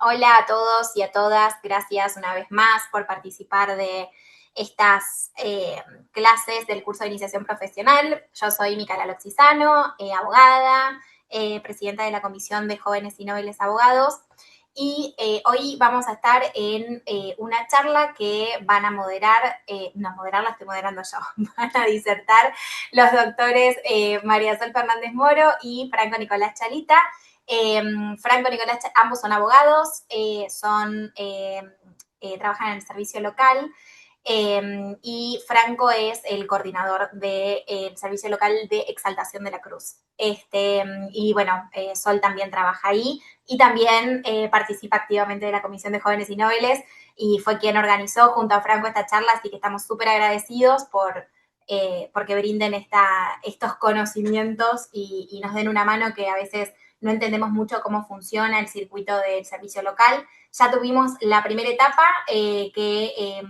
Hola a todos y a todas, gracias una vez más por participar de estas clases del curso de iniciación profesional. Yo soy Micaela Loxisano, abogada, presidenta de la Comisión de Jóvenes y Nobles Abogados, y hoy vamos a estar en una charla que van a moderar, no, moderar la estoy moderando yo, van a disertar los doctores María Sol Fernández Moro y Franco Nicolás Chalita. Franco y Nicolás, ambos son abogados, trabajan en el servicio local, y Franco es el coordinador del servicio local de Exaltación de la Cruz. Y bueno, Sol también trabaja ahí y también participa activamente de la Comisión de Jóvenes y Nobles y fue quien organizó junto a Franco esta charla, así que estamos súper agradecidos porque brinden estos conocimientos y nos den una mano que a veces no entendemos mucho cómo funciona el circuito del servicio local. Ya tuvimos la primera etapa que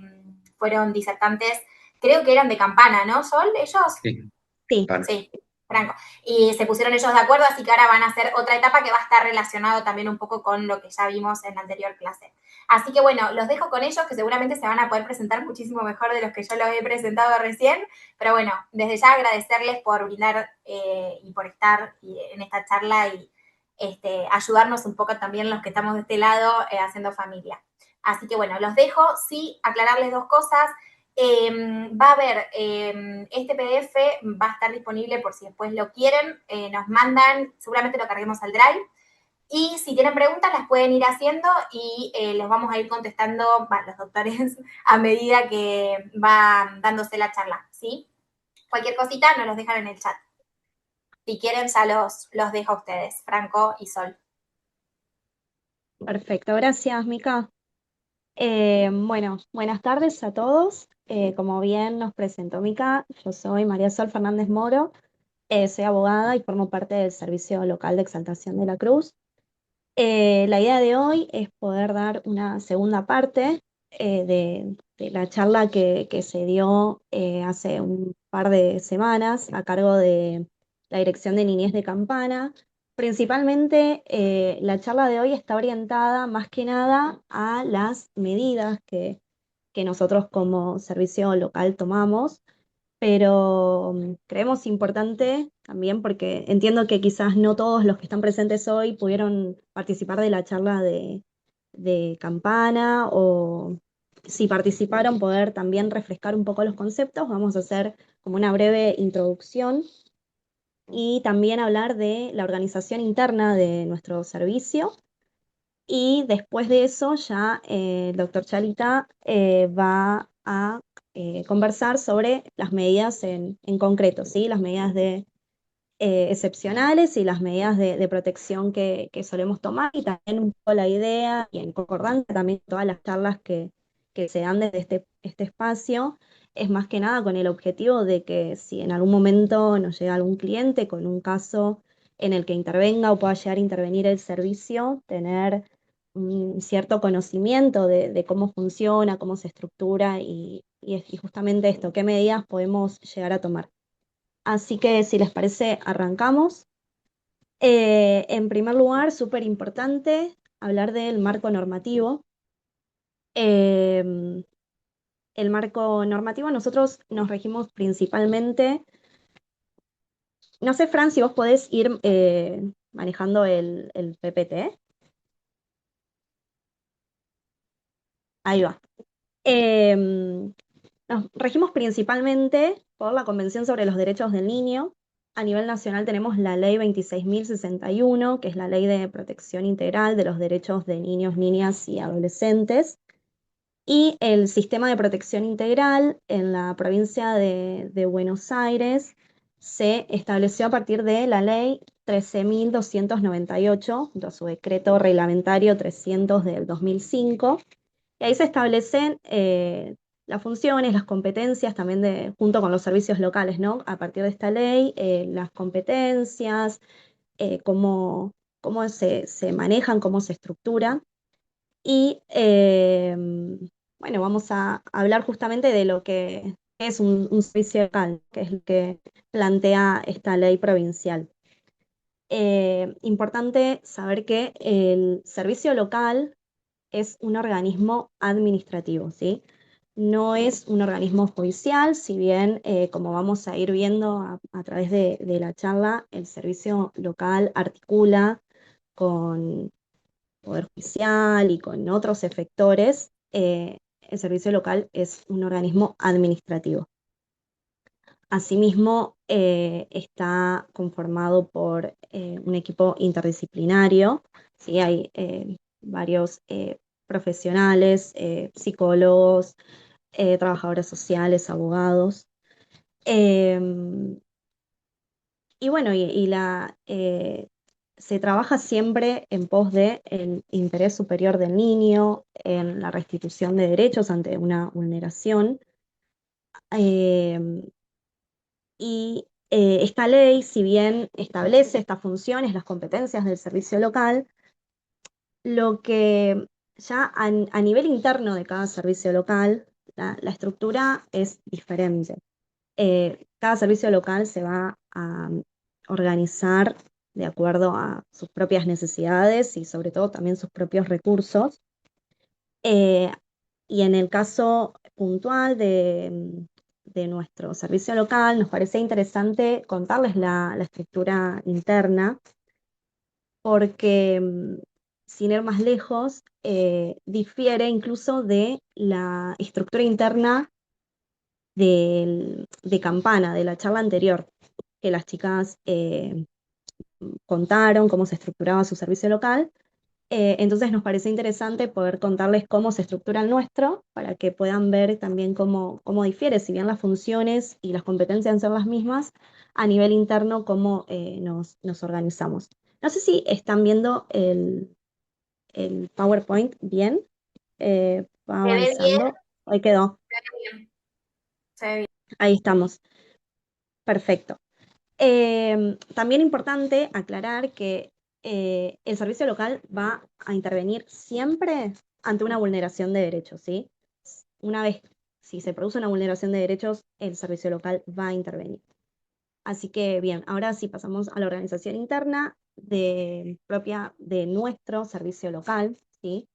fueron disertantes, creo que eran de Campana, ¿no, Sol? ¿Ellos? Sí, Sí, claro. sí, Franco. Y se pusieron ellos de acuerdo, así que ahora van a hacer otra etapa que va a estar relacionado también un poco con lo que ya vimos en la anterior clase. Así que bueno, los dejo con ellos, que seguramente se van a poder presentar muchísimo mejor de los que yo los he presentado recién. Pero bueno, desde ya agradecerles por brindar y por estar en esta charla y ayudarnos un poco también los que estamos de este lado haciendo familia. Así que bueno, los dejo, sí, aclararles dos cosas. Va a haber este PDF, va a estar disponible por si después lo quieren, nos mandan, seguramente lo carguemos al Drive. Y si tienen preguntas, las pueden ir haciendo y les vamos a ir contestando, los doctores, a medida que va dándose la charla, ¿sí? Cualquier cosita nos los dejan en el chat. Si quieren, ya los dejo a ustedes, Franco y Sol. Perfecto, gracias, Mica. Bueno, buenas tardes a todos. Como bien nos presentó Mica, yo soy María Sol Fernández Moro, soy abogada y formo parte del Servicio Local de Exaltación de la Cruz. La idea de hoy es poder dar una segunda parte de la charla que se dio hace un par de semanas a cargo de la Dirección de Niñez de Campana. Principalmente, la charla de hoy está orientada más que nada a las medidas que nosotros como servicio local tomamos, pero creemos importante también porque entiendo que quizás no todos los que están presentes hoy pudieron participar de la charla de Campana, o si participaron poder también refrescar un poco los conceptos. Vamos a hacer como una breve introducción y también hablar de la organización interna de nuestro servicio. Y después de eso ya el doctor Chalita va a conversar sobre las medidas en concreto, ¿sí? Las medidas excepcionales y las medidas de protección que solemos tomar, y también un poco la idea, y en concordancia también todas las charlas que se dan desde este espacio, es más que nada con el objetivo de que si en algún momento nos llega algún cliente con un caso en el que intervenga o pueda llegar a intervenir el servicio, tener un cierto conocimiento de cómo funciona, cómo se estructura y justamente esto, qué medidas podemos llegar a tomar. Así que si les parece, arrancamos. En primer lugar, súper importante hablar del marco normativo. Eh, el marco normativo, nosotros nos regimos principalmente, no sé, Fran, si vos podés ir manejando el PPT. Ahí va. Eh, Nos regimos principalmente por la Convención sobre los Derechos del Niño. A nivel nacional tenemos la Ley 26.061, que es la Ley de Protección Integral de los Derechos de Niños, Niñas y Adolescentes. Y el sistema de protección integral en la provincia de Buenos Aires se estableció a partir de la Ley 13.298, junto a su decreto reglamentario 300 del 2005. Y ahí se establecen las funciones, las competencias también junto con los servicios locales, ¿no? A partir de esta ley, las competencias, cómo se manejan, cómo se estructura. Y bueno, vamos a hablar justamente de lo que es un servicio local, que es lo que plantea esta ley provincial. Importante saber que el servicio local es un organismo administrativo, ¿sí? No es un organismo judicial, si bien, como vamos a ir viendo a través de la charla, el servicio local articula con Poder Judicial y con otros efectores, el servicio local es un organismo administrativo. Asimismo, está conformado por un equipo interdisciplinario, ¿sí? Hay varios profesionales, psicólogos, trabajadores sociales, abogados. Em, y bueno, se trabaja siempre en pos de el interés superior del niño, en la restitución de derechos ante una vulneración. Em, esta ley, si bien establece estas funciones, las competencias del servicio local, lo que ya a nivel interno de cada servicio local, la estructura es diferente. Cada servicio local se va a organizar de acuerdo a sus propias necesidades y sobre todo también sus propios recursos. Eh, y en el caso puntual de nuestro servicio local, nos parece interesante contarles la estructura interna, porque sin ir más lejos, difiere incluso de la estructura interna de Campana, de la charla anterior, que las chicas contaron cómo se estructuraba su servicio local. Entonces nos parece interesante poder contarles cómo se estructura el nuestro para que puedan ver también cómo difiere, si bien las funciones y las competencias son las mismas, a nivel interno cómo nos organizamos. No sé si están viendo el PowerPoint bien. Va Se ve bien, avanzando. Ahí quedó. se ve bien, se ve bien. Ahí estamos. Perfecto. También importante aclarar que el servicio local va a intervenir siempre ante una vulneración de derechos, ¿sí? Una vez, si se produce una vulneración de derechos, el servicio local va a intervenir. Así que bien, ahora sí pasamos a la organización interna propia de nuestro servicio local, ¿sí?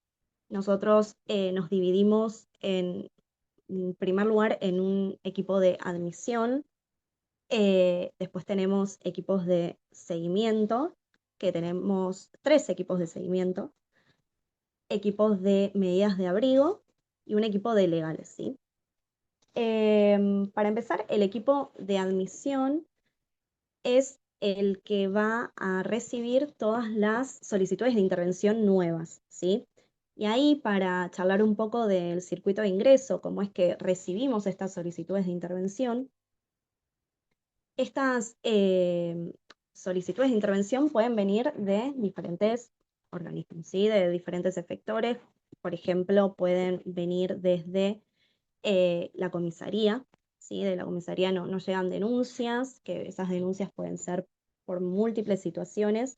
Nosotros nos dividimos en primer lugar en un equipo de admisión. Después tenemos equipos de seguimiento, que tenemos 3 equipos de seguimiento, equipos de medidas de abrigo y un equipo de legales, ¿sí? Para empezar, el equipo de admisión es el que va a recibir todas las solicitudes de intervención nuevas, ¿sí? Y ahí, para charlar un poco del circuito de ingreso, cómo es que recibimos estas solicitudes de intervención. Estas solicitudes de intervención pueden venir de diferentes organismos, ¿sí? De diferentes efectores. Por ejemplo, pueden venir desde la comisaría, ¿sí? De la comisaría no llegan denuncias, que esas denuncias pueden ser por múltiples situaciones.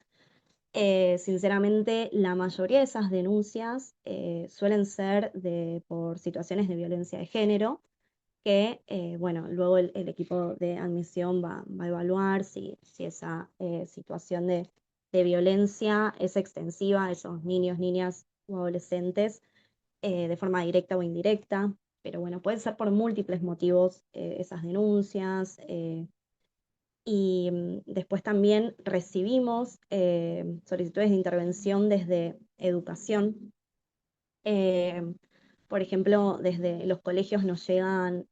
Sinceramente, la mayoría de esas denuncias suelen ser por situaciones de violencia de género, que, bueno, luego el equipo de admisión va a evaluar si esa situación de violencia es extensiva a esos niños, niñas o adolescentes, de forma directa o indirecta. Pero bueno, pueden ser por múltiples motivos esas denuncias. Y después también recibimos solicitudes de intervención desde educación. Eh, por ejemplo, desde los colegios nos llegan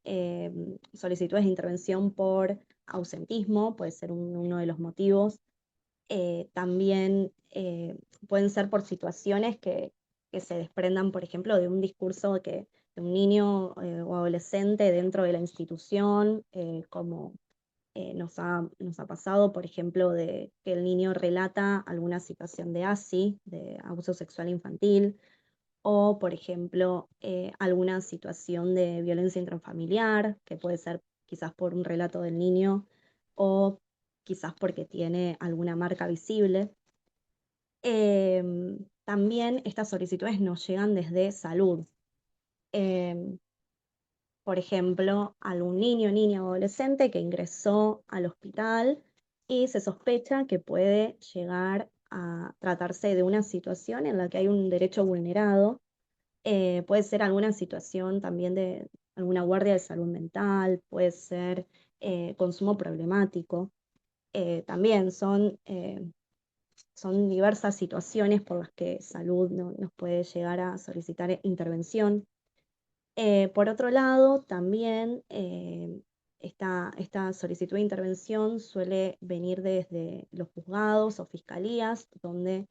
solicitudes de intervención por ausentismo, puede ser uno de los motivos. También pueden ser por situaciones que se desprendan, por ejemplo, de un discurso de un niño o adolescente dentro de la institución, como nos ha pasado, por ejemplo, de que el niño relata alguna situación de ASI, de abuso sexual infantil, o, por ejemplo, alguna situación de violencia intrafamiliar, que puede ser quizás por un relato del niño o quizás porque tiene alguna marca visible. También estas solicitudes nos llegan desde salud. Em, por ejemplo, algún niño, niña o adolescente que ingresó al hospital y se sospecha que puede llegar a tratarse de una situación en la que hay un derecho vulnerado, Puede ser alguna situación también de alguna guardia de salud mental, puede ser consumo problemático. También son diversas situaciones por las que salud nos puede llegar a solicitar intervención. Por otro lado, también esta solicitud de intervención suele venir desde los juzgados o fiscalías, donde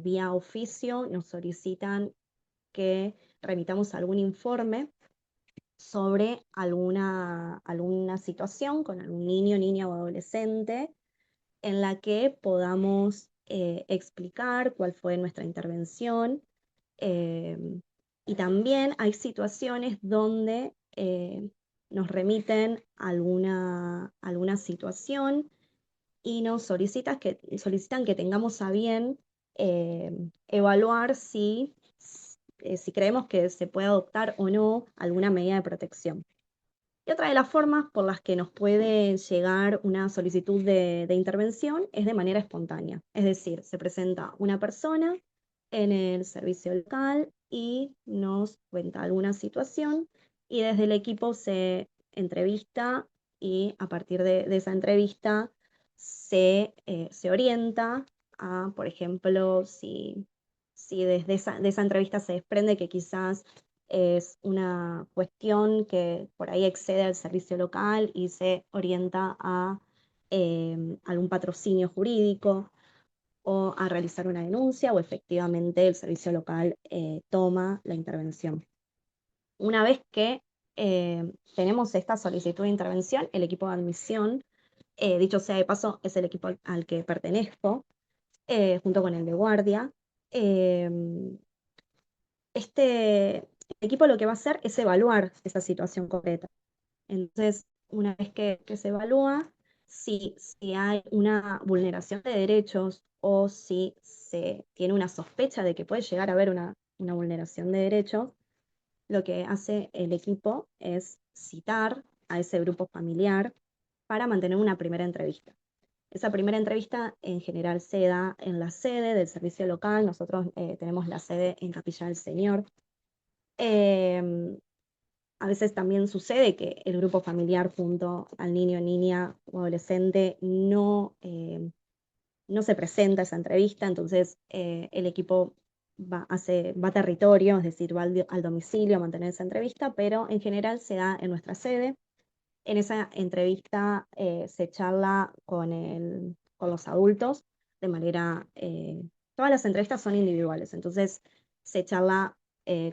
vía oficio nos solicitan que remitamos algún informe sobre alguna situación con algún niño, niña o adolescente en la que podamos explicar cuál fue nuestra intervención. eh, y también hay situaciones donde nos remiten alguna situación y nos solicitan que tengamos a bien evaluar si creemos que se puede adoptar o no alguna medida de protección. Y otra de las formas por las que nos puede llegar una solicitud de intervención es de manera espontánea. Es decir, se presenta una persona en el servicio local y nos cuenta alguna situación y desde el equipo se entrevista y a partir de esa entrevista se orienta a, por ejemplo, si desde de esa entrevista se desprende que quizás es una cuestión que por ahí excede al servicio local y se orienta a algún patrocinio jurídico o a realizar una denuncia o efectivamente el servicio local toma la intervención. Una vez que tenemos esta solicitud de intervención, el equipo de admisión, dicho sea de paso, es el equipo al que pertenezco, junto con el de guardia, eh, este equipo lo que va a hacer es evaluar esa situación concreta. Entonces, una vez que se evalúa, si hay una vulneración de derechos o si se tiene una sospecha de que puede llegar a haber una vulneración de derechos, lo que hace el equipo es citar a ese grupo familiar para mantener una primera entrevista. Esa primera entrevista en general se da en la sede del servicio local. Nosotros tenemos la sede en Capilla del Señor. Em, a veces también sucede que el grupo familiar junto al niño, niña o adolescente no se presenta a esa entrevista, entonces el equipo va a territorio, es decir, va al domicilio a mantener esa entrevista, pero en general se da en nuestra sede. En esa entrevista se charla con los adultos de manera, todas las entrevistas son individuales, entonces se charla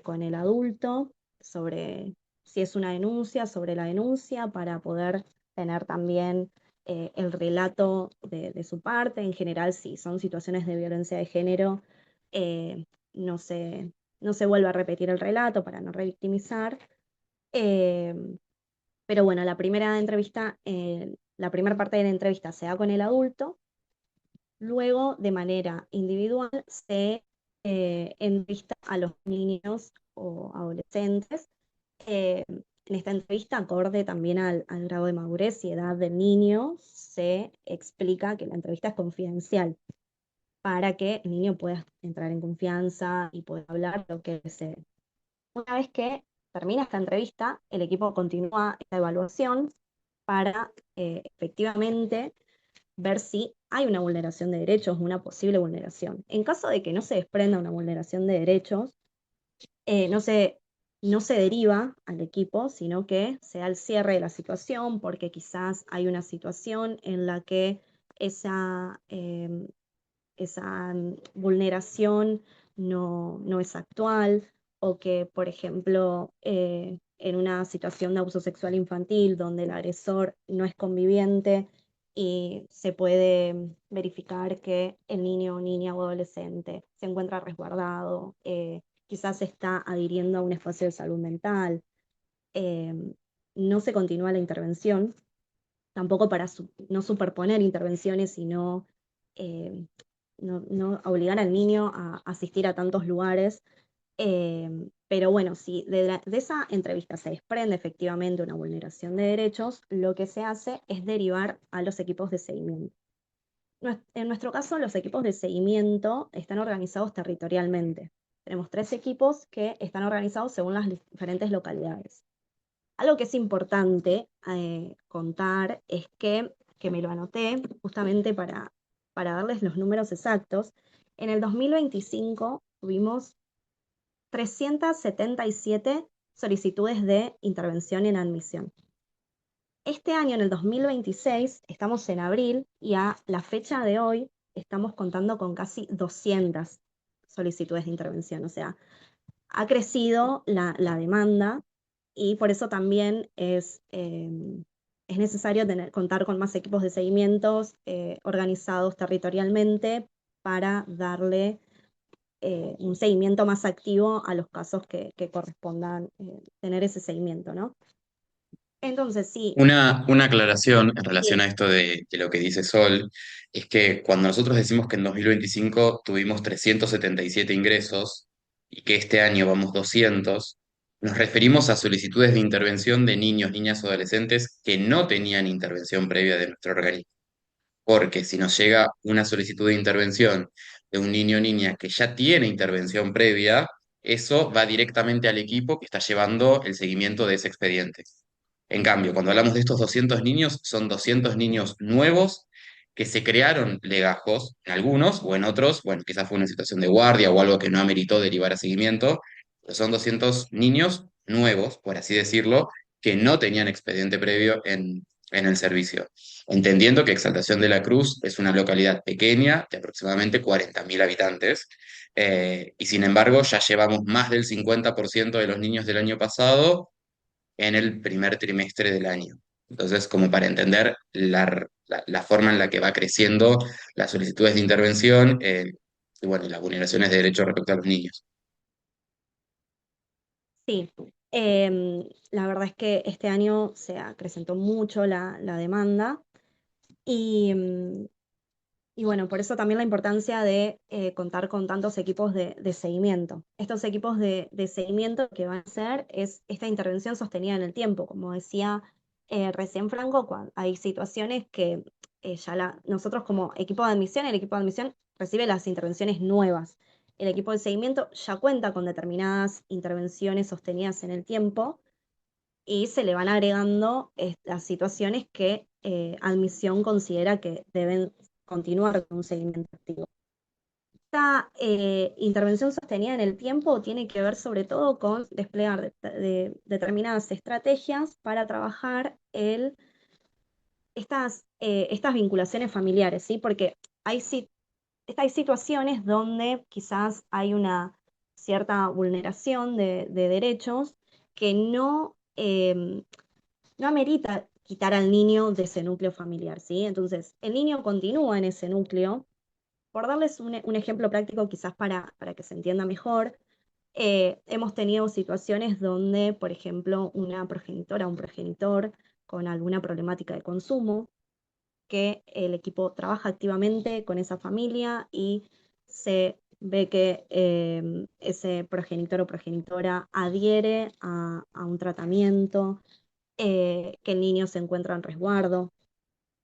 con el adulto sobre si es una denuncia, sobre la denuncia, para poder tener también el relato de su parte. En general, si son situaciones de violencia de género, eh, no se, no se vuelve a repetir el relato para no revictimizar. Eh, pero bueno, la primera parte de la entrevista se da con el adulto, luego de manera individual se entrevista a los niños o adolescentes. En esta entrevista, acorde también al grado de madurez y edad del niño, se explica que la entrevista es confidencial para que el niño pueda entrar en confianza y pueda hablar lo que desee. Una vez que termina esta entrevista, el equipo continúa esta evaluación para efectivamente ver si hay una vulneración de derechos, una posible vulneración. En caso de que no se desprenda una vulneración de derechos, eh, no se, no se deriva al equipo, sino que se da el cierre de la situación porque quizás hay una situación en la que esa vulneración no es actual, o que, por ejemplo, en una situación de abuso sexual infantil donde el agresor no es conviviente y se puede verificar que el niño, niña o adolescente se encuentra resguardado, quizás está adhiriendo a un espacio de salud mental, eh, no se continúa la intervención, tampoco para no superponer intervenciones, sino eh, no obligar al niño a asistir a tantos lugares. Pero bueno, si de esa entrevista se desprende efectivamente una vulneración de derechos, lo que se hace es derivar a los equipos de seguimiento. En nuestro caso, los equipos de seguimiento están organizados territorialmente. Tenemos 3 equipos que están organizados según las diferentes localidades. Algo que es importante contar es que me lo anoté justamente para darles los números exactos. En el 2025 tuvimos 377 solicitudes de intervención en admisión. Este año, en el 2026, estamos en abril y a la fecha de hoy estamos contando con casi 200 solicitudes de intervención. O sea, ha crecido la demanda y por eso también es necesario contar con más equipos de seguimientos organizados territorialmente para darle un seguimiento más activo a los casos que correspondan tener ese seguimiento, ¿no? Entonces, sí, Una aclaración en relación sí, a esto de lo que dice Sol, es que cuando nosotros decimos que en 2025 tuvimos 377 ingresos y que este año vamos 200, nos referimos a solicitudes de intervención de niños, niñas o adolescentes que no tenían intervención previa de nuestro organismo. Porque si nos llega una solicitud de intervención de un niño o niña que ya tiene intervención previa, eso va directamente al equipo que está llevando el seguimiento de ese expediente. En cambio, cuando hablamos de estos 200 niños, son 200 niños nuevos que se crearon legajos en algunos o en otros, bueno, quizás fue una situación de guardia o algo que no ameritó derivar a seguimiento, pero son 200 niños nuevos, por así decirlo, que no tenían expediente previo en el servicio. Entendiendo que Exaltación de la Cruz es una localidad pequeña de aproximadamente 40.000 habitantes, y sin embargo ya llevamos más del 50% de los niños del año pasado en el primer trimestre del año. Entonces, como para entender la forma en la que va creciendo las solicitudes de intervención y bueno, y las vulneraciones de derechos respecto a los niños. sí. La verdad es que este año se acrecentó mucho la demanda y, y bueno, por eso también la importancia de contar con tantos equipos de seguimiento. Estos equipos de seguimiento lo que van a hacer es esta intervención sostenida en el tiempo. Como decía recién Franco, hay situaciones que nosotros como equipo de admisión, el equipo de admisión recibe las intervenciones nuevas. El equipo de seguimiento ya cuenta con determinadas intervenciones sostenidas en el tiempo y se le van agregando las situaciones que admisión considera que deben continuar con un seguimiento activo. Esta intervención sostenida en el tiempo tiene que ver sobre todo con desplegar determinadas estrategias para trabajar estas vinculaciones familiares, ¿sí? Porque hay situaciones donde quizás hay una cierta vulneración de derechos que no amerita quitar al niño de ese núcleo familiar, ¿sí? Entonces, el niño continúa en ese núcleo. Por darles un ejemplo práctico, quizás para que se entienda mejor, hemos tenido situaciones donde, por ejemplo, una progenitora o un progenitor con alguna problemática de consumo, que el equipo trabaja activamente con esa familia y se ve que ese progenitor o progenitora adhiere a un tratamiento, que el niño se encuentra en resguardo.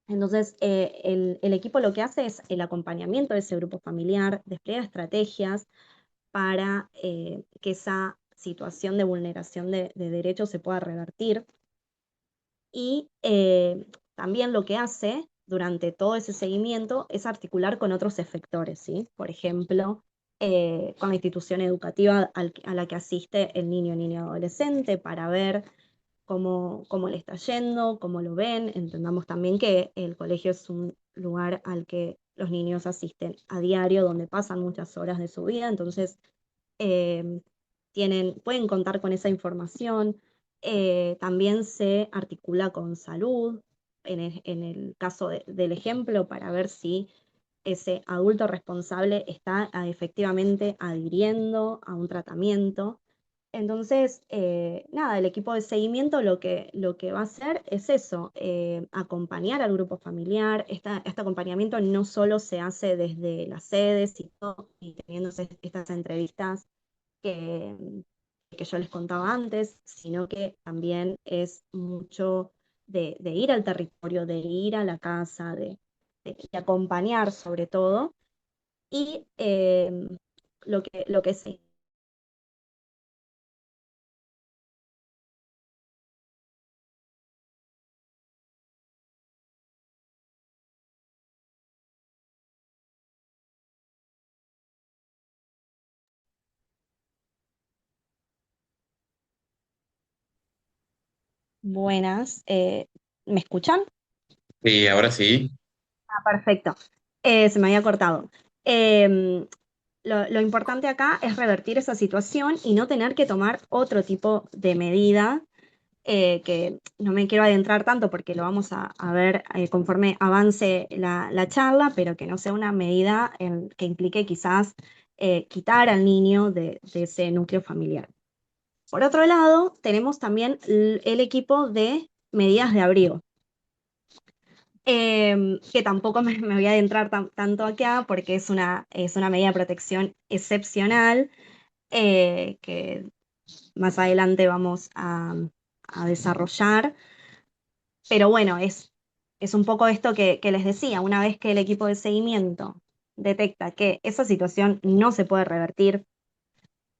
Entonces, el equipo lo que hace es el acompañamiento de ese grupo familiar, despliega estrategias para que esa situación de vulneración de derechos se pueda revertir. Y también lo que hace durante todo ese seguimiento es articular con otros efectores, ¿sí? Por ejemplo, con la institución educativa a la que asiste el niño o niña adolescente para ver cómo le está yendo, cómo lo ven. Entendamos también que el colegio es un lugar al que los niños asisten a diario, donde pasan muchas horas de su vida, entonces eh, pueden contar con esa información. También se articula con salud, en el caso del ejemplo, para ver si ese adulto responsable está efectivamente adhiriendo a un tratamiento. Entonces, nada, el equipo de seguimiento lo que va a hacer es eso, acompañar al grupo familiar. Este acompañamiento no solo se hace desde las sedes y teniendo estas entrevistas que, que yo les contaba antes, sino que también es mucho de ir al territorio, de ir a la casa, de acompañar sobre todo. Y lo que sí Buenas. ¿Me escuchan? Sí, ahora sí. Ah, perfecto. Se me había cortado. Eh, lo importante acá es revertir esa situación y no tener que tomar otro tipo de medida, que no me quiero adentrar tanto porque lo vamos a ver conforme avance la charla, pero que no sea una medida que implique quizás quitar al niño de ese núcleo familiar. Por otro lado, tenemos también el equipo de medidas de abrigo, que tampoco me voy a adentrar tanto acá porque es una medida de protección excepcional, que más adelante vamos a desarrollar. Pero bueno, es un poco esto que les decía, una vez que el equipo de seguimiento detecta que esa situación no se puede revertir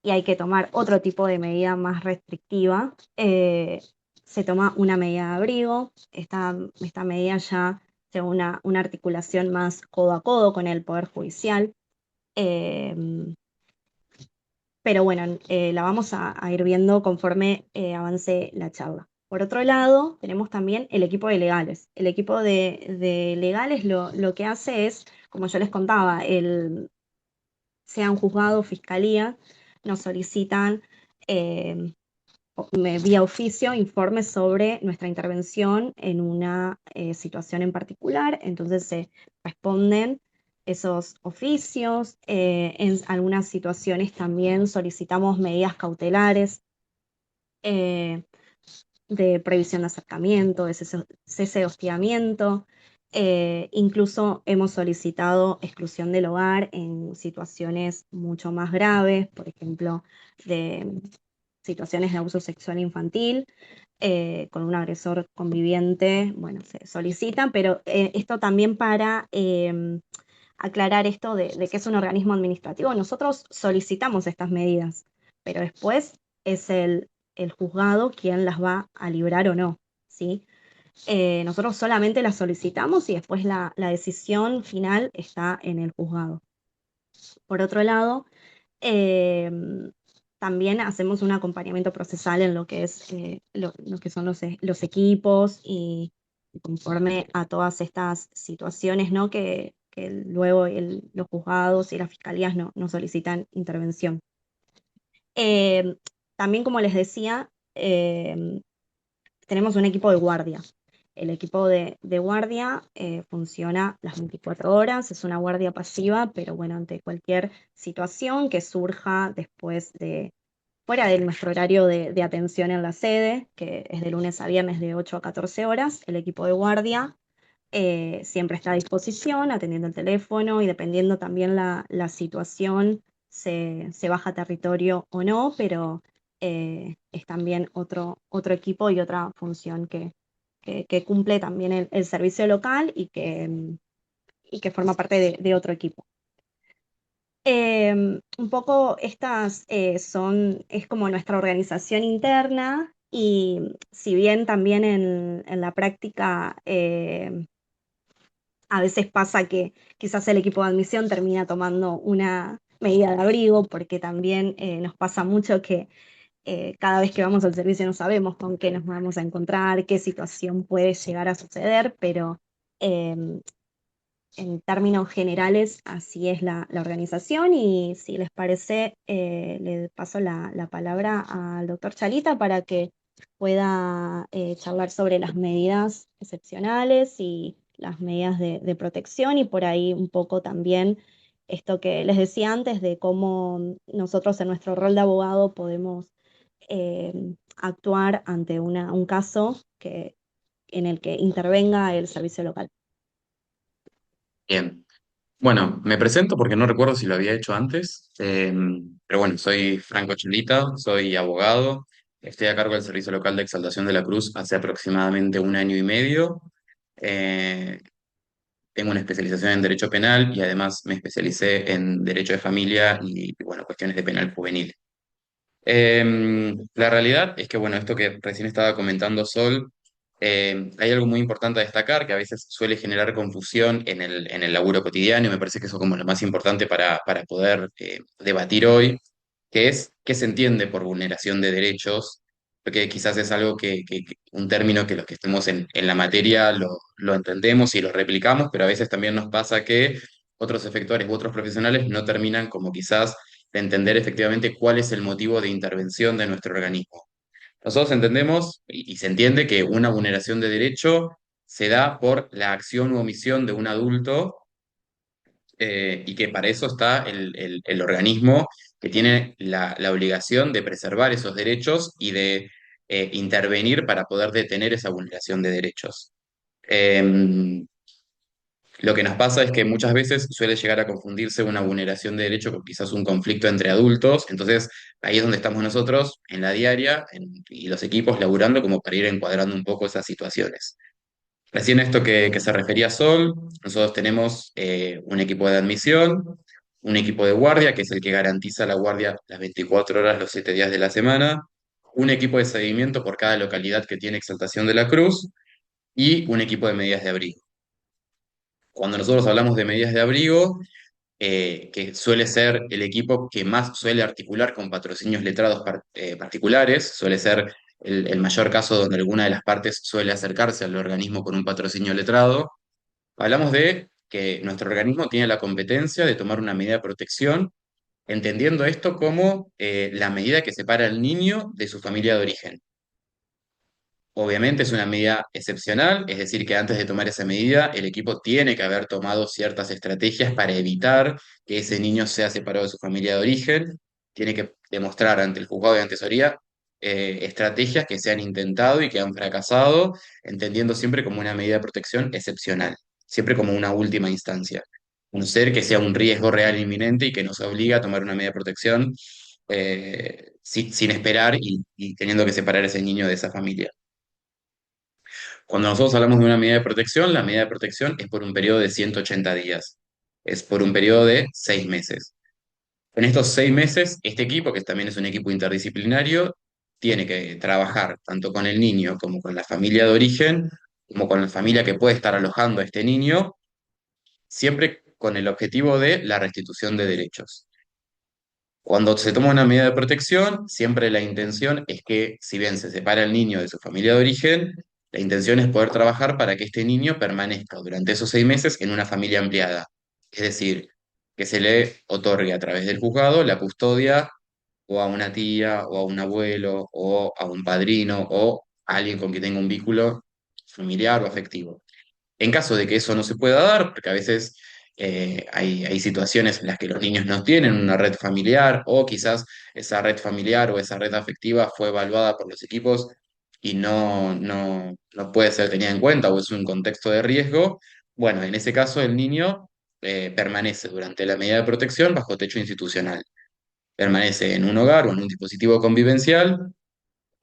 y hay que tomar otro tipo de medida más restrictiva, se toma una medida de abrigo. Esta medida ya lleva una articulación más codo a codo con el Poder Judicial. eh, pero bueno, la vamos a ir viendo conforme avance la charla. Por otro lado, tenemos también el equipo de legales. El equipo de legales lo que hace es, como yo les contaba, sea un juzgado, fiscalía, nos solicitan eh, vía oficio informes sobre nuestra intervención en una situación en particular. Entonces se responden esos oficios. En algunas situaciones también solicitamos medidas cautelares, eh, de prohibición de acercamiento, de cese de hostigamiento. Incluso hemos solicitado exclusión del hogar en situaciones mucho más graves, por ejemplo, de situaciones de abuso sexual infantil, con un agresor conviviente. Bueno, se solicitan, pero esto también para aclarar esto de que es un organismo administrativo. Nosotros solicitamos estas medidas, pero después es el juzgado quien las va a librar o no, ¿sí? Nosotros solamente las solicitamos y después la decisión final está en el juzgado. Por otro lado, eh, también hacemos un acompañamiento procesal en lo que es lo que son los equipos, y conforme a todas estas situaciones, ¿no? Que luego los juzgados y las fiscalías no solicitan intervención. Eh, También, como les decía, tenemos un equipo de guardia. El equipo de guardia funciona las 24 horas, es una guardia pasiva, pero bueno, ante cualquier situación que surja después fuera de nuestro horario de atención en la sede, que es de lunes a viernes de 8 a 14 horas, el equipo de guardia siempre está a disposición, atendiendo el teléfono, y dependiendo también la situación, se baja territorio o no, pero es también otro equipo y otra función que cumple también el servicio local, y que forma parte de otro equipo. Un poco estas es como nuestra organización interna, y si bien también en la práctica a veces pasa que quizás el equipo de admisión termina tomando una medida de abrigo, porque también nos pasa mucho que cada vez que vamos al servicio no sabemos con qué nos vamos a encontrar, qué situación puede llegar a suceder, pero eh, en términos generales así es la organización. Y si les parece, le paso la palabra al doctor Chalita para que pueda charlar sobre las medidas excepcionales y las medidas de protección, y por ahí un poco también esto que les decía antes de cómo nosotros en nuestro rol de abogado podemos actuar ante un caso en el que intervenga el servicio local. Bien. Bueno, me presento porque no recuerdo si lo había hecho antes, pero bueno, soy Franco Chelita, soy abogado, estoy a cargo del Servicio Local de Exaltación de la Cruz hace aproximadamente un año y medio. Eh, Tengo una especialización en Derecho Penal y además me especialicé en Derecho de Familia y, bueno, cuestiones de penal juvenil. La realidad es que, bueno, esto que recién estaba comentando Sol, hay algo muy importante a destacar que a veces suele generar confusión en el laburo cotidiano, y me parece que eso es como lo más importante para poder debatir hoy, que es qué se entiende por vulneración de derechos porque quizás es algo un término que los que estemos en la materia lo entendemos y lo replicamos, pero a veces también nos pasa que otros efectores u otros profesionales no terminan como quizás de entender efectivamente cuál es el motivo de intervención de nuestro organismo. Nosotros entendemos y se entiende que una vulneración de derecho se da por la acción u omisión de un adulto, y que para eso está el organismo que tiene la obligación de preservar esos derechos y de intervenir para poder detener esa vulneración de derechos. Eh, lo que nos pasa es que muchas veces suele llegar a confundirse una vulneración de derecho con quizás un conflicto entre adultos, entonces ahí es donde estamos nosotros en la diaria y los equipos laburando como para ir encuadrando un poco esas situaciones. Recién esto que se refería a Sol, nosotros tenemos un equipo de admisión, un equipo de guardia, que es el que garantiza la guardia las 24 horas, los 7 días de la semana, un equipo de seguimiento por cada localidad que tiene Exaltación de la Cruz y un equipo de medidas de abrigo. Cuando nosotros hablamos de medidas de abrigo, que suele ser el equipo que más suele articular con patrocinios letrados particulares, suele ser el mayor caso donde alguna de las partes suele acercarse al organismo con un patrocinio letrado. Hablamos de que nuestro organismo tiene la competencia de tomar una medida de protección, entendiendo esto como la medida que separa al niño de su familia de origen. Obviamente es una medida excepcional, es decir, que antes de tomar esa medida, el equipo tiene que haber tomado ciertas estrategias para evitar que ese niño sea separado de su familia de origen, tiene que demostrar ante el juzgado de asesoría estrategias que se han intentado y que han fracasado, entendiendo siempre como una medida de protección excepcional, siempre como una última instancia. Un ser que sea un riesgo real e inminente y que nos obliga a tomar una medida de protección sin esperar y teniendo que separar a ese niño de esa familia. Cuando nosotros hablamos de una medida de protección, la medida de protección es por un periodo de 180 días. Es por un periodo de 6 meses. En estos 6 meses, este equipo, que también es un equipo interdisciplinario, tiene que trabajar tanto con el niño como con la familia de origen, como con la familia que puede estar alojando a este niño, siempre con el objetivo de la restitución de derechos. Cuando se toma una medida de protección, siempre la intención es que, si bien se separa el niño de su familia de origen, la intención es poder trabajar para que este niño permanezca durante esos 6 meses en una familia ampliada. Es decir, que se le otorgue a través del juzgado la custodia o a una tía o a un abuelo o a un padrino o a alguien con quien tenga un vínculo familiar o afectivo. En caso de que eso no se pueda dar, porque a veces hay situaciones en las que los niños no tienen una red familiar o quizás esa red familiar o esa red afectiva fue evaluada por los equipos y no puede ser tenida en cuenta o es un contexto de riesgo, bueno, en ese caso el niño permanece durante la medida de protección bajo techo institucional. Permanece en un hogar o en un dispositivo convivencial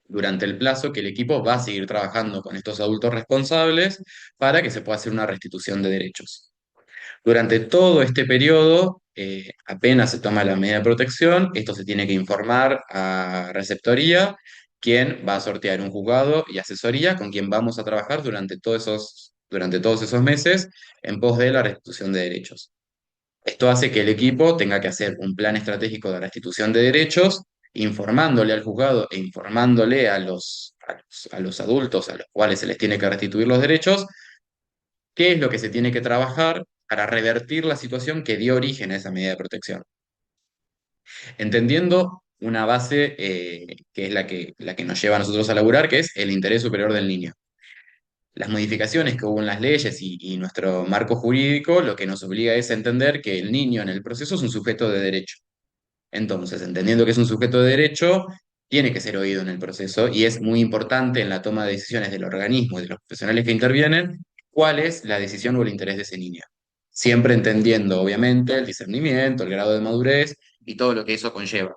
durante el plazo que el equipo va a seguir trabajando con estos adultos responsables para que se pueda hacer una restitución de derechos. Durante todo este periodo, apenas se toma la medida de protección, esto se tiene que informar a receptoría, quien va a sortear un juzgado y asesoría con quien vamos a trabajar durante todos esos meses en pos de la restitución de derechos. Esto hace que el equipo tenga que hacer un plan estratégico de restitución de derechos, informándole al juzgado e informándole a los adultos a los cuales se les tiene que restituir los derechos, qué es lo que se tiene que trabajar para revertir la situación que dio origen a esa medida de protección. Entendiendo una base que es la que nos lleva a nosotros a laburar, que es el interés superior del niño. Las modificaciones que hubo en las leyes y nuestro marco jurídico lo que nos obliga es a entender que el niño en el proceso es un sujeto de derecho. Entonces, entendiendo que es un sujeto de derecho, tiene que ser oído en el proceso y es muy importante en la toma de decisiones del organismo y de los profesionales que intervienen cuál es la decisión o el interés de ese niño. Siempre entendiendo, obviamente, el discernimiento, el grado de madurez y todo lo que eso conlleva.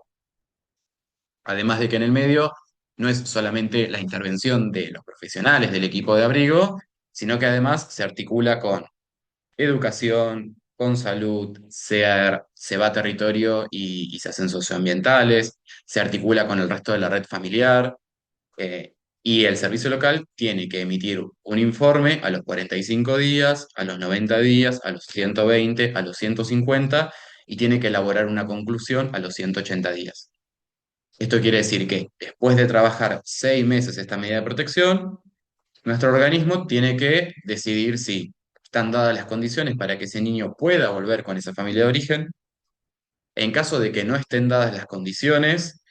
Además de que en el medio no es solamente la intervención de los profesionales del equipo de abrigo, sino que además se articula con educación, con salud, se va a territorio y se hacen socioambientales, se articula con el resto de la red familiar, eh, y el servicio local tiene que emitir un informe a los 45 días, a los 90 días, a los 120, a los 150 y tiene que elaborar una conclusión a los 180 días. Esto quiere decir que después de trabajar 6 meses esta medida de protección, nuestro organismo tiene que decidir si están dadas las condiciones para que ese niño pueda volver con esa familia de origen. En caso de que no estén dadas las condiciones,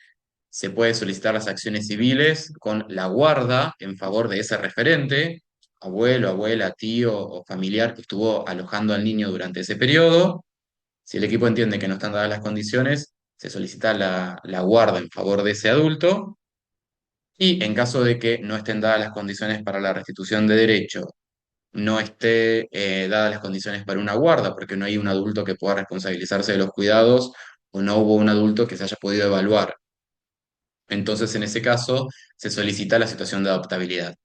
se puede solicitar las acciones civiles con la guarda en favor de ese referente, abuelo, abuela, tío o familiar que estuvo alojando al niño durante ese periodo. Si el equipo entiende que no están dadas las condiciones, se solicita la guarda en favor de ese adulto. Y en caso de que no estén dadas las condiciones para la restitución de derecho, no esté dadas las condiciones para una guarda, porque no hay un adulto que pueda responsabilizarse de los cuidados o no hubo un adulto que se haya podido evaluar. Entonces, en ese caso, se solicita la situación de adoptabilidad.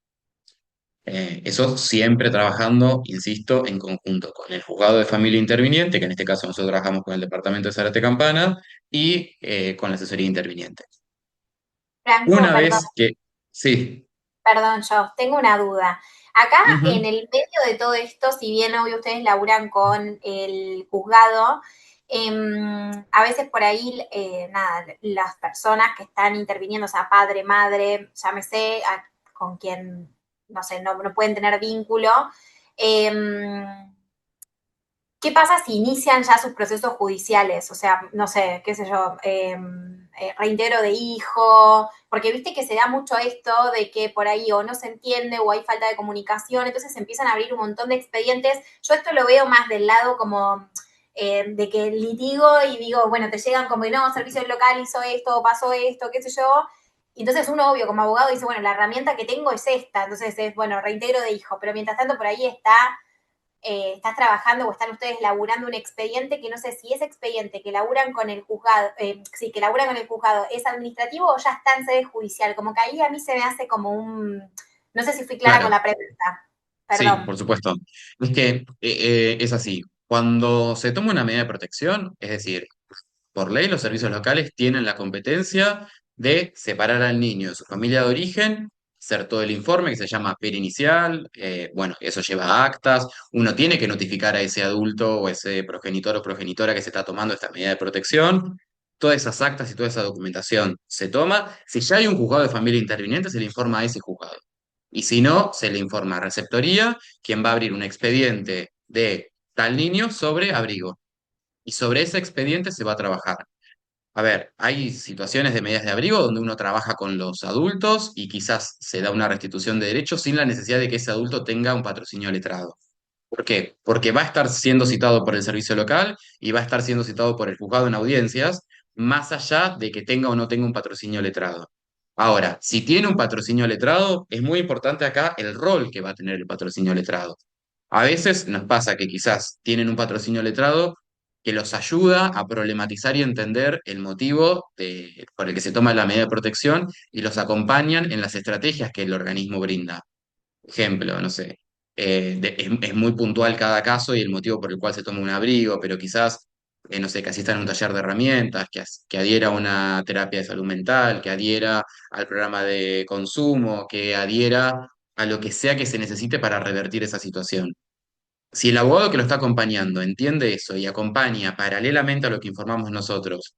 Eso siempre trabajando, insisto, en conjunto con el juzgado de familia interviniente, que en este caso nosotros trabajamos con el departamento de Zárate Campana, y con la asesoría interviniente. Franco, Una perdón. vez que, sí, Perdón, yo tengo una duda. Acá en ujú, el medio de todo esto, si bien obvio ustedes laburan con el juzgado, a veces por ahí, nada, las personas que están interviniendo, o sea, padre, madre, llámese, con quien, no sé, no pueden tener vínculo, eh, ¿qué pasa si inician ya sus procesos judiciales? O sea, no sé, qué sé yo, reintegro de hijo, porque viste que se da mucho esto de que por ahí o no se entiende o hay falta de comunicación, entonces se empiezan a abrir un montón de expedientes. Yo esto lo veo más del lado como de que litigo y digo, bueno, te llegan como, no, servicio local hizo esto, pasó esto, qué sé yo. Y entonces uno, obvio, como abogado dice, bueno, la herramienta que tengo es esta, entonces es, bueno, reintegro de hijo, pero mientras tanto por ahí está estás trabajando o están ustedes laburando un expediente que no sé si ese expediente que laburan con el juzgado, sí, que laburan con el juzgado es administrativo o ya está en sede judicial. Como que ahí a mí se me hace como un, no sé si fui clara con claro, la pregunta, sí, perdón. por supuesto. Es que es así. Cuando se toma una medida de protección, es decir, por ley, los servicios locales tienen la competencia de separar al niño de su familia de origen, hacer todo el informe que se llama PER inicial, bueno, eso lleva actas, uno tiene que notificar a ese adulto o ese progenitor o progenitora que se está tomando esta medida de protección. Todas esas actas y toda esa documentación se toma. Si ya hay un juzgado de familia interviniente, se le informa a ese juzgado. Y si no, se le informa a receptoría, quien va a abrir un expediente de tal niño sobre abrigo. Y sobre ese expediente se va a trabajar. A ver, hay situaciones de medidas de abrigo donde uno trabaja con los adultos y quizás se da una restitución de derechos sin la necesidad de que ese adulto tenga un patrocinio letrado. ¿Por qué? Porque va a estar siendo citado por el servicio local y va a estar siendo citado por el juzgado en audiencias, más allá de que tenga o no tenga un patrocinio letrado. Ahora, si tiene un patrocinio letrado, es muy importante acá el rol que va a tener el patrocinio letrado. A veces nos pasa que quizás tienen un patrocinio letrado que los ayuda a problematizar y entender el motivo por el que se toma la medida de protección y los acompañan en las estrategias que el organismo brinda. Ejemplo, no sé, es muy puntual cada caso y el motivo por el cual se toma un abrigo, pero quizás, no sé, que asista en un taller de herramientas, que adhiera a una terapia de salud mental, que adhiera al programa de consumo, que adhiera a lo que sea que se necesite para revertir esa situación. Si el abogado que lo está acompañando entiende eso y acompaña paralelamente a lo que informamos nosotros,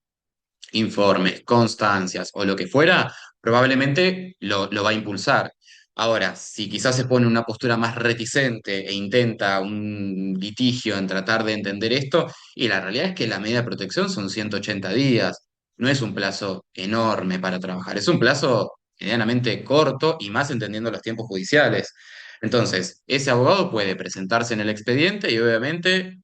informes, constancias o lo que fuera, probablemente lo va a impulsar. Ahora, si quizás se pone en una postura más reticente e intenta un litigio en tratar de entender esto, y la realidad es que la medida de protección son 180 días, no es un plazo enorme para trabajar, es un plazo medianamente corto y más entendiendo los tiempos judiciales. Entonces, ese abogado puede presentarse en el expediente y obviamente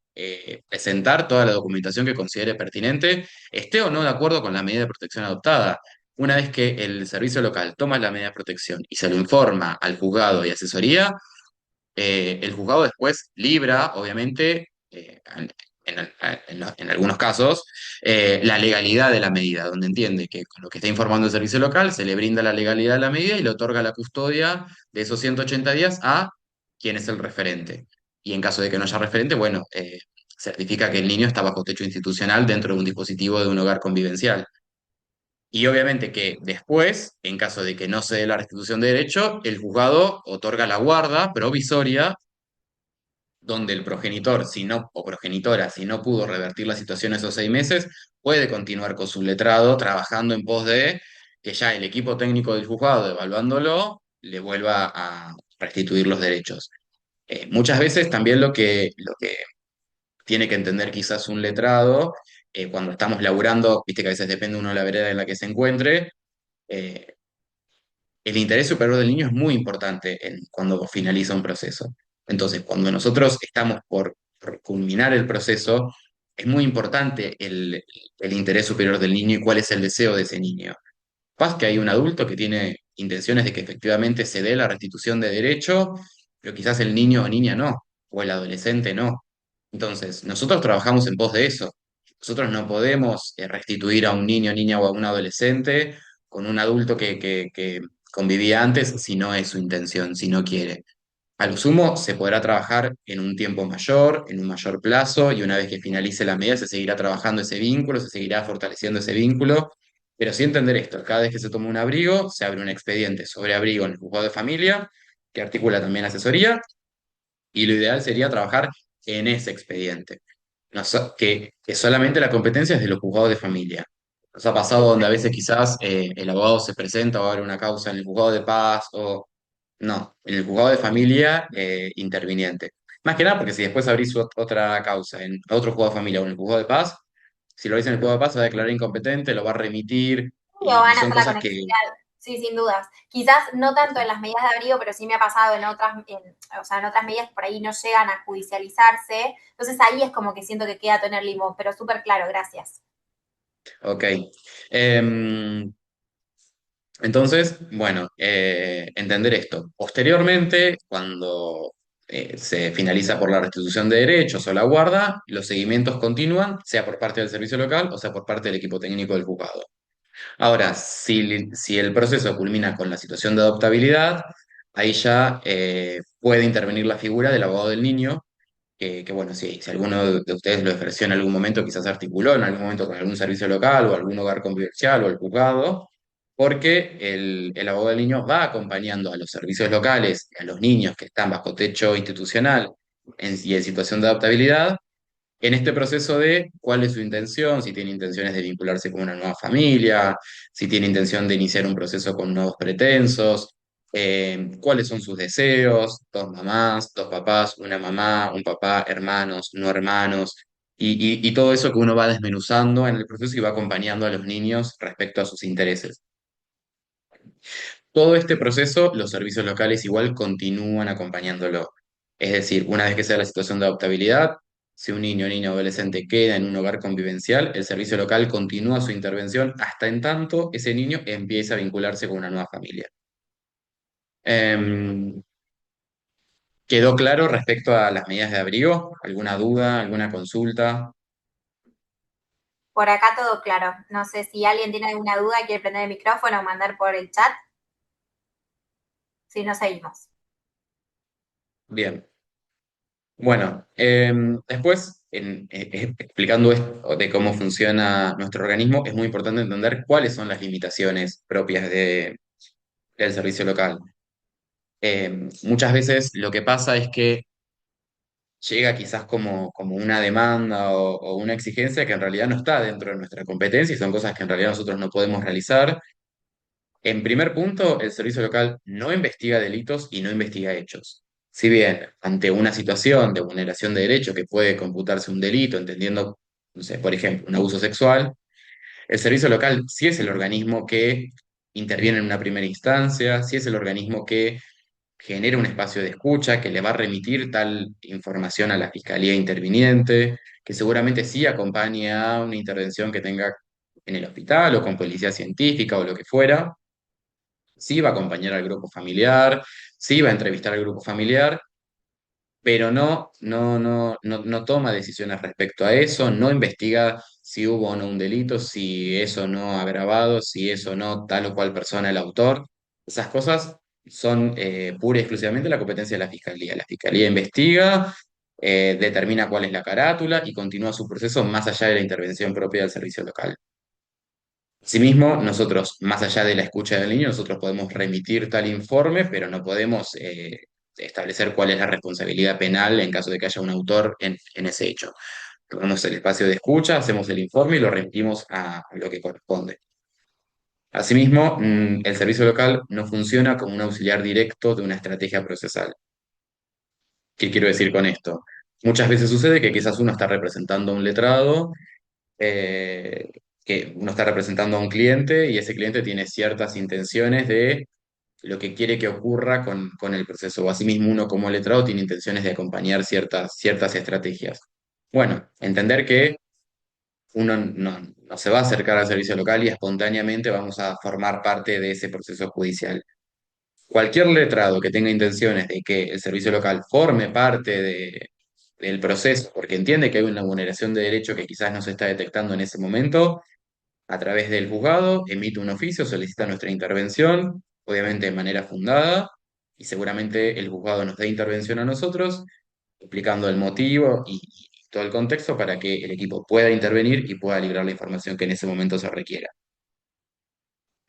presentar toda la documentación que considere pertinente esté o no de acuerdo con la medida de protección adoptada. Una vez que el servicio local toma la medida de protección y se lo informa al juzgado y asesoría, el juzgado después libra, obviamente, en algunos casos, la legalidad de la medida, donde entiende que con lo que está informando el servicio local se le brinda la legalidad de la medida y le otorga la custodia de esos 180 días a quien es el referente. Y en caso de que no haya referente, bueno, certifica que el niño está bajo techo institucional dentro de un dispositivo de un hogar convivencial. Y obviamente que después, en caso de que no se dé la restitución de derecho, el juzgado otorga la guarda provisoria donde el progenitor, si no, o progenitora, si no pudo revertir la situación esos 6 meses, puede continuar con su letrado trabajando en pos de que ya el equipo técnico del juzgado, evaluándolo, le vuelva a restituir los derechos. Muchas veces también lo que tiene que entender quizás un letrado, cuando estamos laburando, viste que a veces depende uno de la vereda en la que se encuentre, eh, el interés superior del niño es muy importante cuando finaliza un proceso. Entonces, cuando nosotros estamos por culminar el proceso, es muy importante el interés superior del niño y cuál es el deseo de ese niño. Capaz que hay un adulto que tiene intenciones de que efectivamente se dé la restitución de derecho, pero quizás el niño o niña no, o el adolescente no. Entonces, nosotros trabajamos en pos de eso. Nosotros no podemos restituir a un niño, niña o a un adolescente con un adulto que convivía antes si no es su intención, si no quiere. A lo sumo se podrá trabajar en un tiempo mayor, en un mayor plazo, y una vez que finalice la medida se seguirá trabajando ese vínculo, se seguirá fortaleciendo ese vínculo, pero sí entender esto, cada vez que se toma un abrigo, se abre un expediente sobre abrigo en el juzgado de familia, que articula también asesoría, y lo ideal sería trabajar en ese expediente. Que solamente la competencia es de los juzgados de familia. Nos ha pasado donde a veces quizás el abogado se presenta o abre una causa en el juzgado de paz o no, en el juzgado de familia interviniente. Más que nada porque si después abrís otra causa en otro juzgado de familia o en el juzgado de paz, si lo abrís en el juzgado de paz se va a declarar incompetente, lo va a remitir O van y a son hacer la cosas que, conectividad. Sí, sin dudas. Quizás no tanto en las medidas de abrigo, pero sí me ha pasado en otras, o sea, en otras medidas que por ahí no llegan a judicializarse. Entonces ahí es como que siento que queda tener limón, pero súper claro, gracias. ok. Em, Entonces, bueno, entender esto. Posteriormente, cuando se finaliza por la restitución de derechos o la guarda, los seguimientos continúan, sea por parte del servicio local o sea por parte del equipo técnico del juzgado. Ahora, si el proceso culmina con la situación de adoptabilidad, ahí ya puede intervenir la figura del abogado del niño, que bueno, si alguno de ustedes lo ejerció en algún momento, quizás articuló en algún momento con algún servicio local o algún hogar convivencial o el juzgado, porque el abogado del niño va acompañando a los servicios locales, y a los niños que están bajo techo institucional y en situación de adoptabilidad, en este proceso de cuál es su intención, si tiene intenciones de vincularse con una nueva familia, si tiene intención de iniciar un proceso con nuevos pretensos, cuáles son sus deseos, dos mamás, dos papás, una mamá, un papá, hermanos, no hermanos, y todo eso que uno va desmenuzando en el proceso y va acompañando a los niños respecto a sus intereses. Todo este proceso, los servicios locales igual continúan acompañándolo. Es decir, una vez que sea la situación de adoptabilidad, si un niño, niña o adolescente queda en un hogar convivencial, el servicio local continúa su intervención hasta en tanto ese niño empieza a vincularse con una nueva familia. Em, ¿Quedó claro respecto a las medidas de abrigo? ¿Alguna duda, alguna consulta? Por acá todo claro. No sé si alguien tiene alguna duda, quiere prender el micrófono o mandar por el chat. Si no, seguimos. Bien. Bueno, después, explicando esto de cómo funciona nuestro organismo, es muy importante entender cuáles son las limitaciones propias del servicio local. Muchas veces lo que pasa es que llega quizás como una demanda o una exigencia que en realidad no está dentro de nuestra competencia y son cosas que en realidad nosotros no podemos realizar. En primer punto, el servicio local no investiga delitos y no investiga hechos. Si bien ante una situación de vulneración de derecho que puede computarse un delito, entendiendo, no sé, por ejemplo, un abuso sexual, el servicio local sí es el organismo que interviene en una primera instancia, sí es el organismo que genera un espacio de escucha, que le va a remitir tal información a la fiscalía interviniente, que seguramente sí acompañe a una intervención que tenga en el hospital o con policía científica o lo que fuera, sí va a acompañar al grupo familiar, sí va a entrevistar al grupo familiar, pero no toma decisiones respecto a eso, no investiga si hubo o no un delito, si eso no ha agravado, si eso no tal o cual persona el autor. Esas cosas son pura y exclusivamente la competencia de la fiscalía. La fiscalía investiga, determina cuál es la carátula y continúa su proceso más allá de la intervención propia del servicio local. Asimismo, nosotros, más allá de la escucha del niño, nosotros podemos remitir tal informe, pero no podemos establecer cuál es la responsabilidad penal en caso de que haya un autor en ese hecho. Tomamos el espacio de escucha, hacemos el informe y lo remitimos a lo que corresponde. Asimismo, el servicio local no funciona como un auxiliar directo de una estrategia procesal. ¿Qué quiero decir con esto? Muchas veces sucede que quizás uno está representando a un letrado, eh, que uno está representando a un cliente y ese cliente tiene ciertas intenciones de lo que quiere que ocurra con el proceso. O asimismo, uno como letrado tiene intenciones de acompañar ciertas estrategias. Bueno, entender que uno no se va a acercar al servicio local y espontáneamente vamos a formar parte de ese proceso judicial. Cualquier letrado que tenga intenciones de que el servicio local forme parte del proceso, porque entiende que hay una vulneración de derecho que quizás no se está detectando en ese momento, a través del juzgado, emite un oficio, solicita nuestra intervención, obviamente de manera fundada, y seguramente el juzgado nos dé intervención a nosotros, explicando el motivo y todo el contexto para que el equipo pueda intervenir y pueda librar la información que en ese momento se requiera.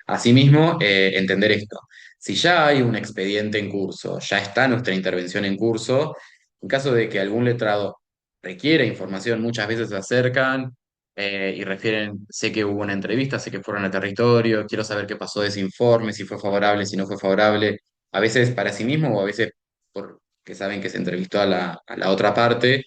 Asimismo, entender esto. Si ya hay un expediente en curso, ya está nuestra intervención en curso, en caso de que algún letrado requiera información, muchas veces se acercan y refieren, sé que hubo una entrevista, sé que fueron a territorio, quiero saber qué pasó de ese informe, si fue favorable, si no fue favorable, a veces para sí mismo o a veces porque saben que se entrevistó a la otra parte.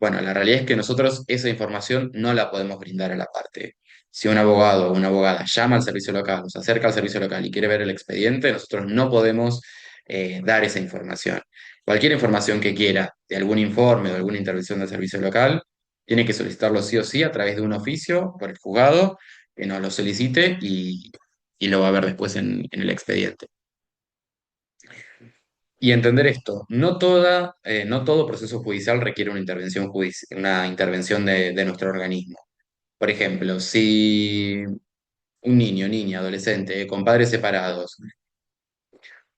Bueno, la realidad es que nosotros esa información no la podemos brindar a la parte. Si un abogado o una abogada llama al servicio local, se acerca al servicio local y quiere ver el expediente, nosotros no podemos dar esa información. Cualquier información que quiera de algún informe o alguna intervención del servicio local, tiene que solicitarlo sí o sí a través de un oficio por el juzgado que nos lo solicite y lo va a ver después en el expediente. Y entender esto, no todo proceso judicial requiere una intervención, una intervención de nuestro organismo. Por ejemplo, si un niño, niña, adolescente, con padres separados,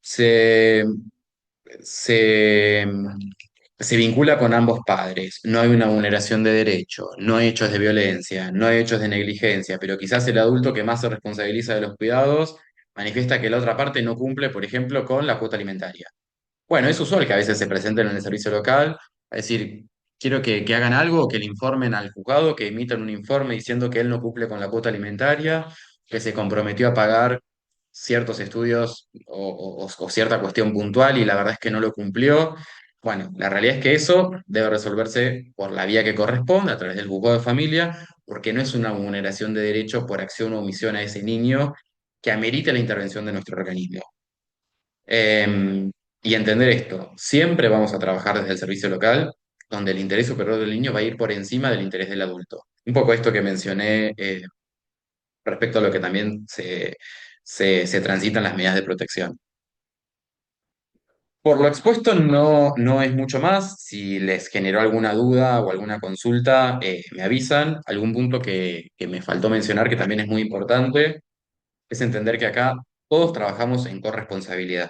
se, se, se vincula con ambos padres, no hay una vulneración de derecho, no hay hechos de violencia, no hay hechos de negligencia, pero quizás el adulto que más se responsabiliza de los cuidados manifiesta que la otra parte no cumple, por ejemplo, con la cuota alimentaria. Bueno, es usual que a veces se presenten en el servicio local, a decir, quiero que hagan algo, que le informen al juzgado, que emitan un informe diciendo que él no cumple con la cuota alimentaria, que se comprometió a pagar ciertos estudios o cierta cuestión puntual y la verdad es que no lo cumplió. Bueno, la realidad es que eso debe resolverse por la vía que corresponde, a través del juzgado de familia, porque no es una vulneración de derecho por acción o omisión a ese niño que amerite la intervención de nuestro organismo. Eh, y entender esto, siempre vamos a trabajar desde el servicio local, donde el interés superior del niño va a ir por encima del interés del adulto. Un poco esto que mencioné respecto a lo que también se transitan las medidas de protección. Por lo expuesto, no es mucho más. Si les generó alguna duda o alguna consulta, me avisan. Algún punto que me faltó mencionar, que también es muy importante, es entender que acá todos trabajamos en corresponsabilidad.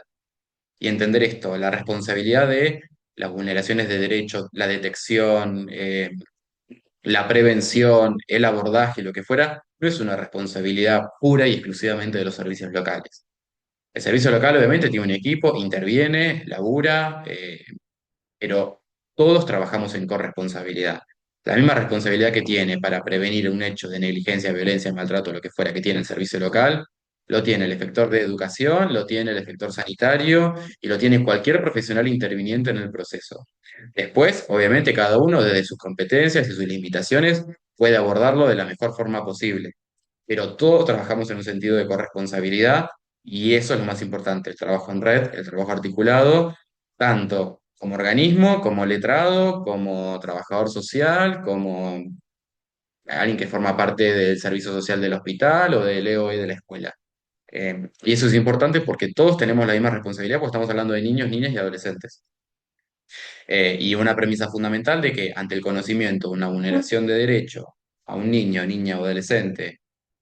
Y entender esto, la responsabilidad de las vulneraciones de derechos, la detección, la prevención, el abordaje, lo que fuera, no es una responsabilidad pura y exclusivamente de los servicios locales. El servicio local obviamente tiene un equipo, interviene, labura, pero todos trabajamos en corresponsabilidad. La misma responsabilidad que tiene para prevenir un hecho de negligencia, violencia, maltrato, lo que fuera que tiene el servicio local, lo tiene el efector de educación, lo tiene el efector sanitario y lo tiene cualquier profesional interviniente en el proceso. Después, obviamente, cada uno desde sus competencias y sus limitaciones puede abordarlo de la mejor forma posible, pero todos trabajamos en un sentido de corresponsabilidad y eso es lo más importante, el trabajo en red, el trabajo articulado, tanto como organismo, como letrado, como trabajador social, como alguien que forma parte del servicio social del hospital o del EOE de la escuela. Y eso es importante porque todos tenemos la misma responsabilidad, porque estamos hablando de niños, niñas y adolescentes. Y una premisa fundamental de que ante el conocimiento de una vulneración de derecho a un niño, niña o adolescente,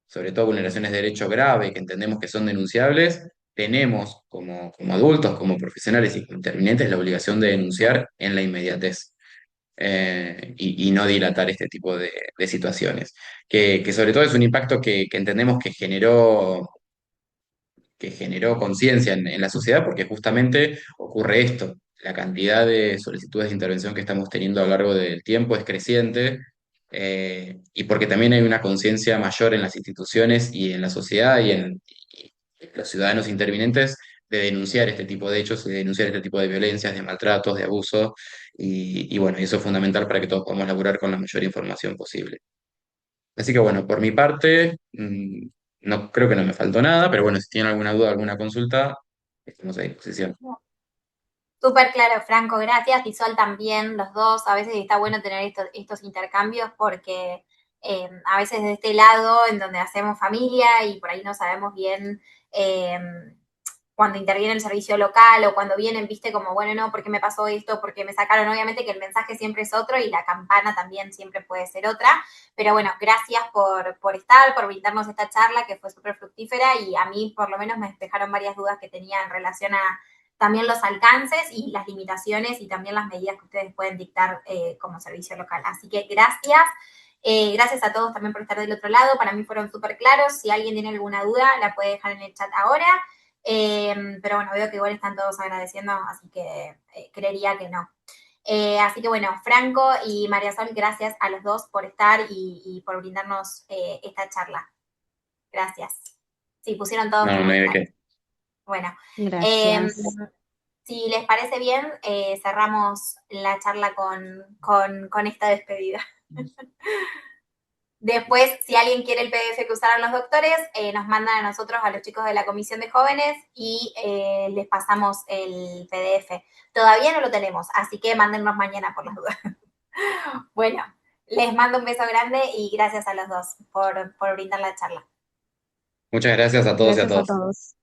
sobre todo vulneraciones de derecho grave que entendemos que son denunciables, tenemos como adultos, como profesionales y como intervinientes la obligación de denunciar en la inmediatez. Y no dilatar este tipo de situaciones, que sobre todo es un impacto que entendemos que generó conciencia en la sociedad, porque justamente ocurre esto. La cantidad de solicitudes de intervención que estamos teniendo a lo largo del tiempo es creciente, y porque también hay una conciencia mayor en las instituciones y en la sociedad y los ciudadanos intervinientes de denunciar este tipo de hechos y de denunciar este tipo de violencias, de maltratos, de abusos, y bueno, y eso es fundamental para que todos podamos laburar con la mayor información posible. Así que bueno, por mi parte, no creo que no me faltó nada, pero bueno, si tienen alguna duda, alguna consulta, estamos a disposición. Súper claro, Franco, gracias. Y Sol también, los dos. A veces está bueno tener estos intercambios porque a veces de este lado, en donde hacemos familia y por ahí no sabemos bien eh, cuando interviene el servicio local o cuando vienen, viste, como, bueno, no, ¿por qué me pasó esto? ¿Por qué me sacaron? Obviamente que el mensaje siempre es otro y la campana también siempre puede ser otra. Pero bueno, gracias por estar, por brindarnos esta charla que fue súper fructífera y a mí por lo menos me despejaron varias dudas que tenía en relación a también los alcances y las limitaciones y también las medidas que ustedes pueden dictar como servicio local. Así que gracias. Gracias a todos también por estar del otro lado. Para mí fueron súper claros. Si alguien tiene alguna duda, la puede dejar en el chat ahora. Pero bueno, veo que igual están todos agradeciendo, así que creería que no. Así que bueno, Franco y María Sol, gracias a los dos por estar y por brindarnos esta charla. Gracias. Sí, pusieron todos me No, no hay de gusta. qué. Bueno, eh, Gracias. si les parece bien, cerramos la charla con esta despedida. Después, si alguien quiere el PDF que usaron los doctores, nos mandan a nosotros, a los chicos de la Comisión de Jóvenes, y les pasamos el PDF. Todavía no lo tenemos, así que mándennos mañana por las dudas. Bueno, les mando un beso grande y gracias a los dos por brindar la charla. Muchas gracias a todos y a Gracias a todas. todos.